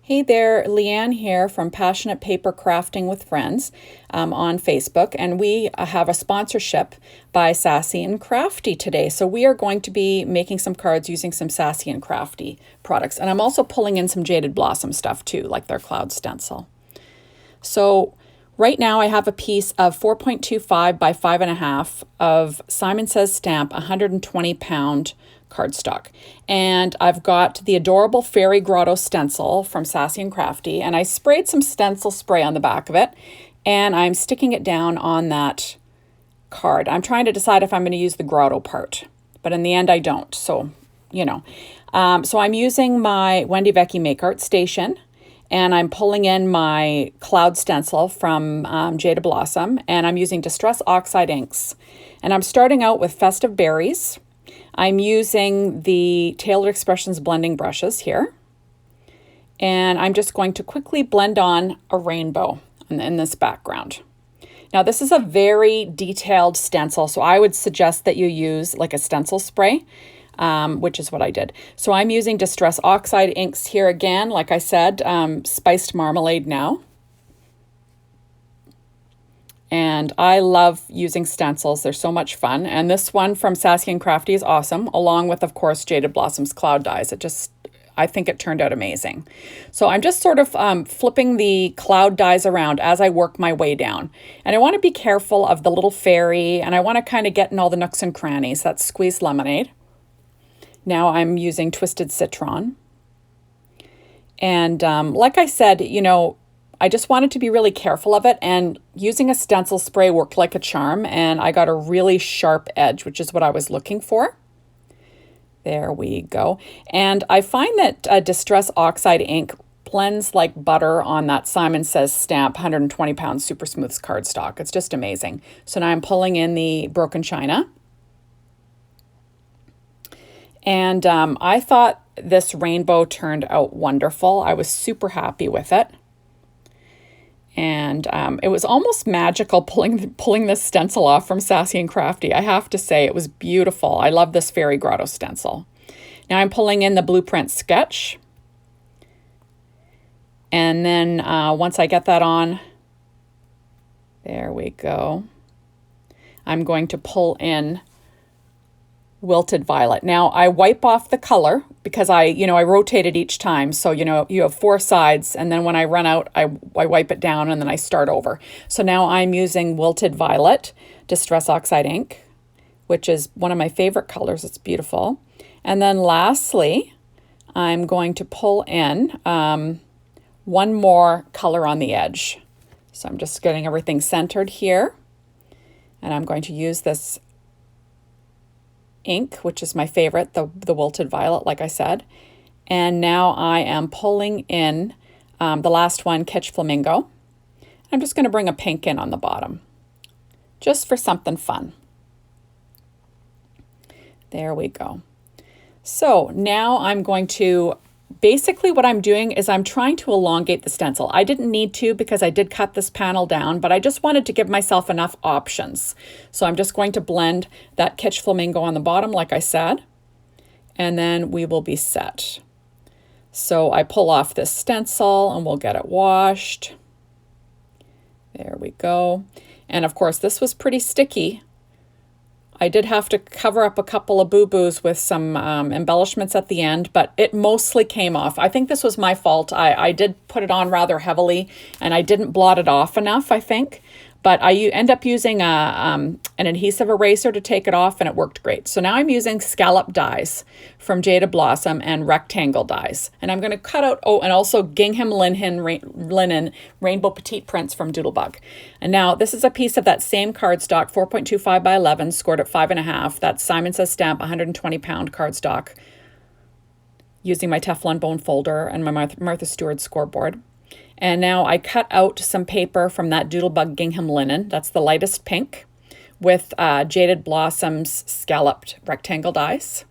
Hey there, Leanne here from Passionate Paper Crafting with Friends on Facebook, and we have a sponsorship by Sassy and Crafty today. So we are going to be making some cards using some Sassy and Crafty products, and I'm also pulling in some Jaded Blossom stuff too, like their cloud stencil. So right now I have a piece of 4.25 by 5.5 of Simon Says Stamp 120 pound cardstock. And I've got the adorable Fairy Grotto stencil from Sassy and Crafty, and I sprayed some stencil spray on the back of it, and I'm sticking it down on that card. I'm trying to decide if I'm going to use the grotto part, but in the end I don't, so so I'm using my Wendy Vecchi Make Art Station, and I'm pulling in my cloud stencil from Jaded Blossom, and I'm using Distress Oxide inks. And I'm starting out with Festive Berries. I'm using the Tailored Expressions blending brushes here. And I'm just going to quickly blend on a rainbow in this background. Now this is a very detailed stencil, so I would suggest that you use like a stencil spray, which is what I did. So I'm using Distress Oxide inks here again, like I said, Spiced Marmalade now. And I love using stencils. They're so much fun. And this one from Sassy and Crafty is awesome, along with, of course, Jaded Blossom's Cloud Dies. I think it turned out amazing. So I'm just sort of flipping the cloud dies around as I work my way down. And I want to be careful of the little fairy, and I want to kind of get in all the nooks and crannies. That's Squeezed Lemonade. Now I'm using Twisted Citron. And like I said, I just wanted to be really careful of it, and using a stencil spray worked like a charm, and I got a really sharp edge, which is what I was looking for. There we go. And I find that Distress Oxide ink blends like butter on that Simon Says Stamp 120 pound super smooth cardstock. It's just amazing. So now I'm pulling in the Broken China. And I thought this rainbow turned out wonderful. I was super happy with it. And it was almost magical pulling this stencil off from Sassy and Crafty. I have to say, it was beautiful. I love this Fairy Grotto stencil. Now I'm pulling in the Blueprint Sketch. And then once I get that on, there we go. I'm going to pull in Wilted Violet. Now I wipe off the color because I rotate it each time. So, you have 4 sides, and then when I run out, I wipe it down and then I start over. So now I'm using Wilted Violet Distress Oxide ink, which is one of my favorite colors. It's beautiful. And then lastly, I'm going to pull in one more color on the edge. So I'm just getting everything centered here. And I'm going to use this ink, which is my favorite, the Wilted Violet, like I said. And now I am pulling in the last one, Kitsch Flamingo. I'm just going to bring a pink in on the bottom, just for something fun. There we go. So now I'm going to, basically what I'm doing is I'm trying to elongate the stencil. I didn't need to because I did cut this panel down, but I just wanted to give myself enough options. So I'm just going to blend that Kitsch Flamingo on the bottom, like I said, and then we will be set. So I pull off this stencil and we'll get it washed. There we go. And of course, this was pretty sticky. I did have to cover up a couple of boo-boos with some embellishments at the end, but it mostly came off. I think this was my fault. I did put it on rather heavily, and I didn't blot it off enough, I think. But I end up using an adhesive eraser to take it off, and it worked great. So now I'm using scallop dies from Jaded Blossom and rectangle dies. And I'm going to cut out, and also Gingham Linen Rainbow Petite Prints from Doodlebug. And now this is a piece of that same cardstock, 4.25 by 11, scored at 5.5. That's Simon Says Stamp, 120 pound cardstock, using my Teflon bone folder and my Martha Stewart scoreboard. And now I cut out some paper from that Doodlebug Gingham Linen. That's the lightest pink, with Jaded Blossom's scalloped rectangle dies.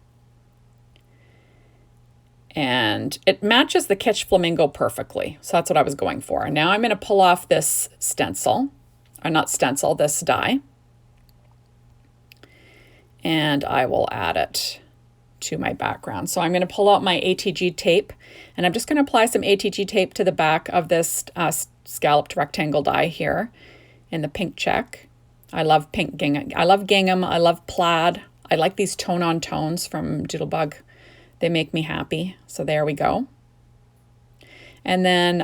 And it matches the Kitsch Flamingo perfectly. So that's what I was going for. Now I'm going to pull off this stencil, or not stencil, this die. And I will add it to my background. So I'm going to pull out my ATG tape, and I'm just going to apply some ATG tape to the back of this scalloped rectangle die here in the pink check. I love pink gingham. I love gingham. I love plaid. I like these tone-on tones from Doodlebug. They make me happy. So there we go. And then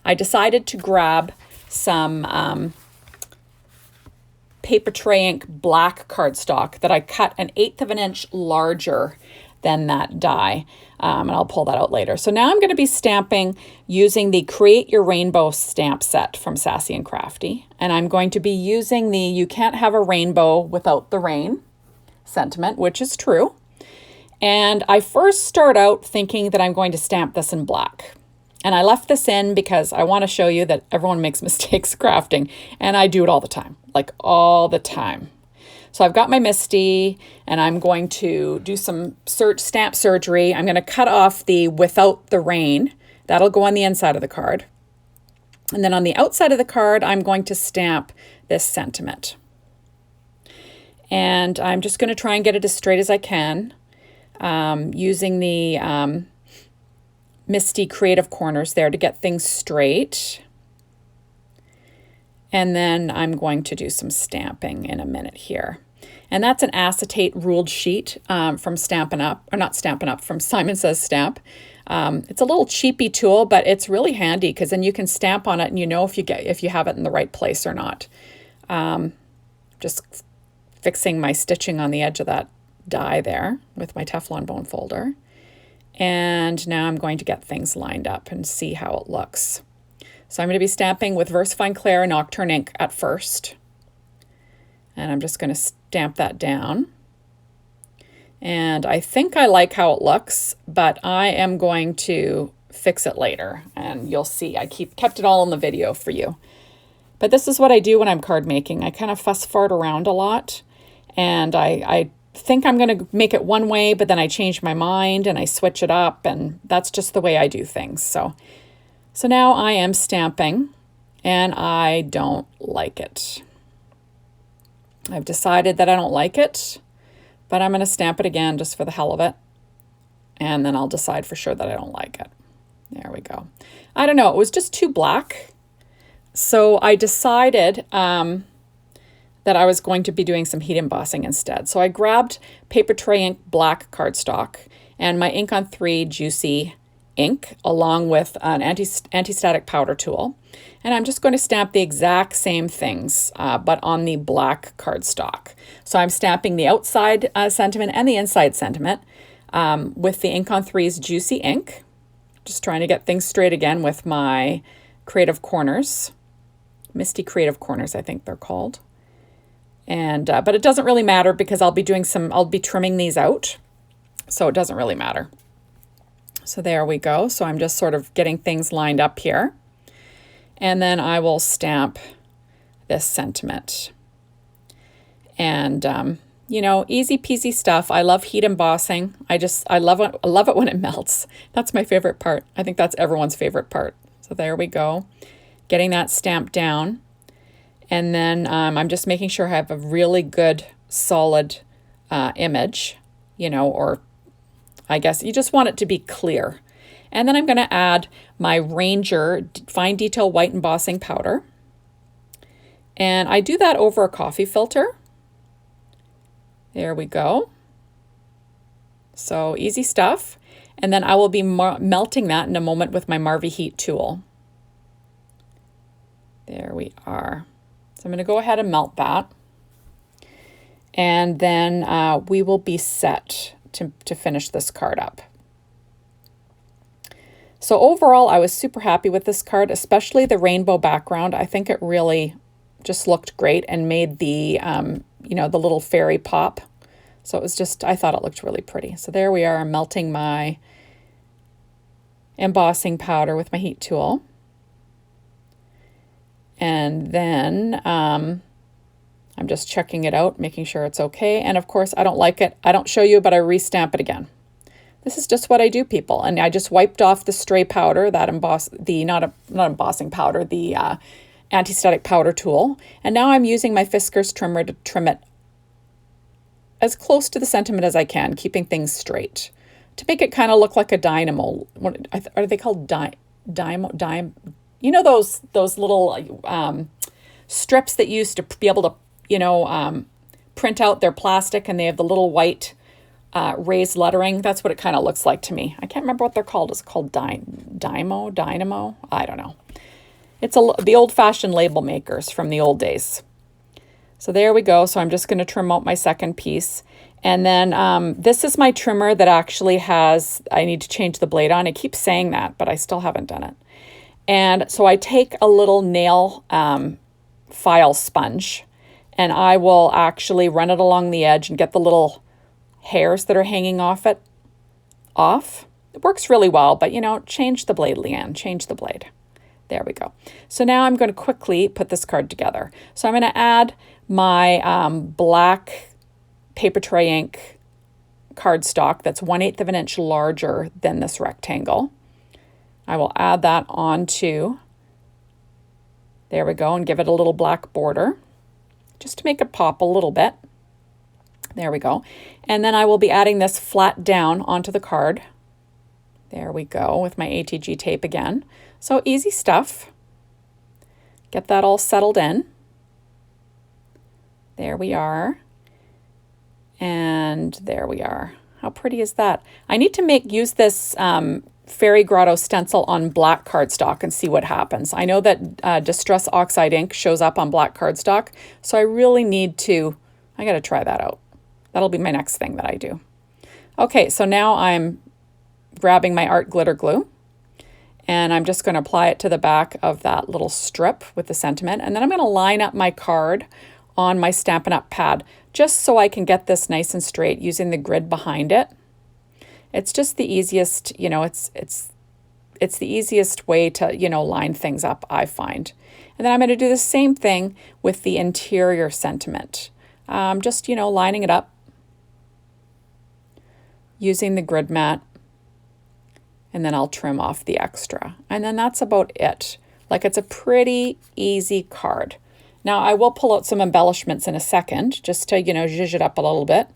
I decided to grab some Paper Tray Ink black cardstock that I cut 1/8 of an inch larger than that die. And I'll pull that out later. So now I'm going to be stamping using the Create Your Rainbow stamp set from Sassy and Crafty. And I'm going to be using the You Can't Have a Rainbow Without the Rain sentiment, which is true. And I first start out thinking that I'm going to stamp this in black. And I left this in because I want to show you that everyone makes mistakes crafting. And I do it all the time, like all the time. So I've got my MISTI, and I'm going to do some stamp surgery. I'm going to cut off the Without the Rain. That'll go on the inside of the card. And then on the outside of the card, I'm going to stamp this sentiment. And I'm just going to try and get it as straight as I can using the MISTI Creative Corners there to get things straight. And then I'm going to do some stamping in a minute here. And that's an acetate ruled sheet from Stampin' Up, or not Stampin' Up, from Simon Says Stamp. It's a little cheapy tool, but it's really handy because then you can stamp on it and you know if you have it in the right place or not. Just fixing my stitching on the edge of that die there with my Teflon bone folder. And now I'm going to get things lined up and see how it looks. So I'm going to be stamping with VersaFine Clair and Nocturne ink at first. And I'm just going to stamp that down. And I think I like how it looks, but I am going to fix it later. And you'll see, I kept it all in the video for you. But this is what I do when I'm card making. I kind of fuss fart around a lot. And I think I'm going to make it one way, but then I change my mind and I switch it up. And that's just the way I do things. So now I am stamping, and I don't like it. I've decided that I don't like it, but I'm going to stamp it again just for the hell of it. And then I'll decide for sure that I don't like it. There we go. I don't know. It was just too black. So I decided that I was going to be doing some heat embossing instead. So I grabbed Paper Tray Ink black cardstock and my Ink on 3 Juicy ink along with an anti-static powder tool. And I'm just going to stamp the exact same things, but on the black cardstock. So I'm stamping the outside sentiment and the inside sentiment with the Ink on 3's Juicy ink. Just trying to get things straight again with my Creative Corners. MISTI Creative Corners, I think they're called. And but it doesn't really matter because I'll be trimming these out. So it doesn't really matter. So there we go. So I'm just sort of getting things lined up here. And then I will stamp this sentiment. And, you know, easy peasy stuff. I love heat embossing. I love it when it melts. That's my favorite part. I think that's everyone's favorite part. So there we go. Getting that stamped down. And then I'm just making sure I have a really good solid image, you know, or I guess you just want it to be clear. And then I'm going to add my Ranger Fine Detail White Embossing Powder. And I do that over a coffee filter. There we go. So easy stuff. And then I will be melting that in a moment with my Marvy Heat tool. There we are. So I'm going to go ahead and melt that. And then we will be set to finish this card up. So overall, I was super happy with this card, especially the rainbow background. I think it really just looked great and made the, you know, the little fairy pop. So it was just, I thought it looked really pretty. So there we are, I'm melting my embossing powder with my heat tool. And then I'm just checking it out, making sure it's okay. And of course, I don't like it. I don't show you, but I restamp it again. This is just what I do, people. And I just wiped off the stray powder, that not embossing powder, the anti-static powder tool. And now I'm using my Fiskars trimmer to trim it as close to the sentiment as I can, keeping things straight to make it kind of look like a dynamo. What are they called? Dynamo. You know those little strips that you used to be able to print out their plastic, and they have the little white raised lettering. That's what it kind of looks like to me. I can't remember what they're called. It's called Dynamo. I don't know. It's the old-fashioned label makers from the old days. So there we go. So I'm just going to trim out my second piece. And then this is my trimmer that actually I need to change the blade on. I keep saying that, but I still haven't done it. And so I take a little nail file sponge, and I will actually run it along the edge and get the little hairs that are hanging off it off. It works really well, but change the blade, Leanne, change the blade. There we go. So now I'm going to quickly put this card together. So I'm going to add my black paper tray ink cardstock that's 1/8 of an inch larger than this rectangle. I will add that onto, there we go, and give it a little black border just to make it pop a little bit. There we go. And then I will be adding this flat down onto the card. There we go, with my ATG tape again. So easy stuff. Get that all settled in. There we are. And there we are. How pretty is that? I need to use this Fairy Grotto stencil on black cardstock and see what happens. I know that Distress Oxide ink shows up on black cardstock, so I really need to, I got to try that out. That'll be my next thing that I do. Okay, so now I'm grabbing my art glitter glue, and I'm just going to apply it to the back of that little strip with the sentiment, and then I'm going to line up my card on my Stampin' Up! Pad, just so I can get this nice and straight using the grid behind it. It's just the easiest, it's the easiest way to, line things up, I find. And then I'm going to do the same thing with the interior sentiment. Just, lining it up using the grid mat, and then I'll trim off the extra. And then that's about it. Like, it's a pretty easy card. Now, I will pull out some embellishments in a second, just to, zhuzh it up a little bit.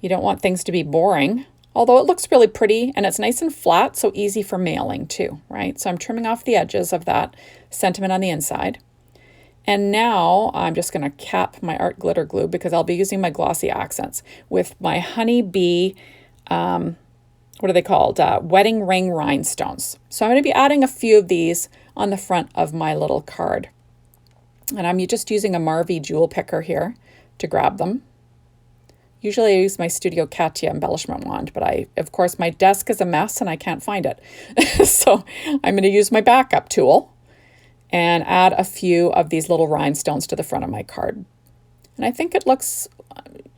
You don't want things to be boring, although it looks really pretty, and it's nice and flat, so easy for mailing too, right? So I'm trimming off the edges of that sentiment on the inside. And now I'm just going to cap my art glitter glue, because I'll be using my glossy accents with my Honey Bee, what are they called? Wedding ring rhinestones. So I'm going to be adding a few of these on the front of my little card. And I'm just using a Marvy jewel picker here to grab them. Usually I use my Studio Katia embellishment wand, but of course, my desk is a mess and I can't find it. So I'm going to use my backup tool and add a few of these little rhinestones to the front of my card. And I think it looks,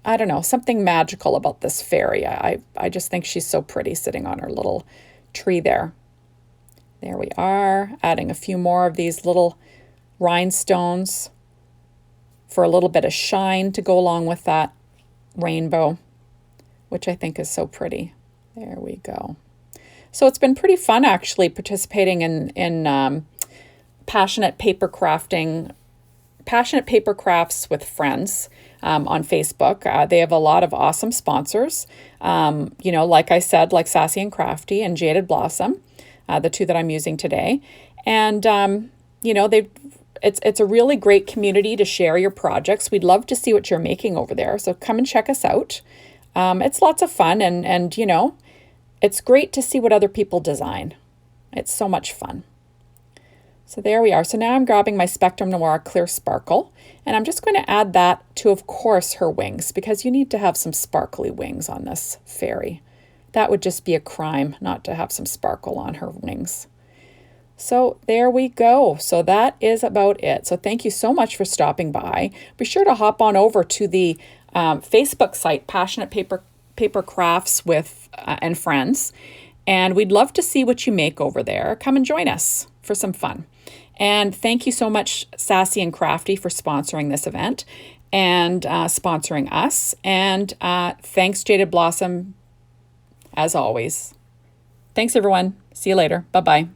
I don't know, something magical about this fairy. I just think she's so pretty sitting on her little tree there. There we are, adding a few more of these little rhinestones for a little bit of shine to go along with that rainbow, which I think is so pretty. There we go. So it's been pretty fun actually participating in Passionate Paper Crafts with Friends on Facebook. They have a lot of awesome sponsors. Like I said, like Sassy and Crafty and Jaded Blossom, the two that I'm using today. And it's a really great community to share your projects. We'd love to see what you're making over there. So come and check us out. It's lots of fun, and it's great to see what other people design. It's so much fun. So there we are. So now I'm grabbing my Spectrum Noir Clear Sparkle, and I'm just going to add that to, of course, her wings, because you need to have some sparkly wings on this fairy. That would just be a crime not to have some sparkle on her wings. So there we go. So that is about it. So thank you so much for stopping by. Be sure to hop on over to the Facebook site, Passionate Paper Crafts with and Friends. And we'd love to see what you make over there. Come and join us for some fun. And thank you so much, Sassy and Crafty, for sponsoring this event and sponsoring us. And thanks, Jaded Blossom, as always. Thanks, everyone. See you later. Bye-bye.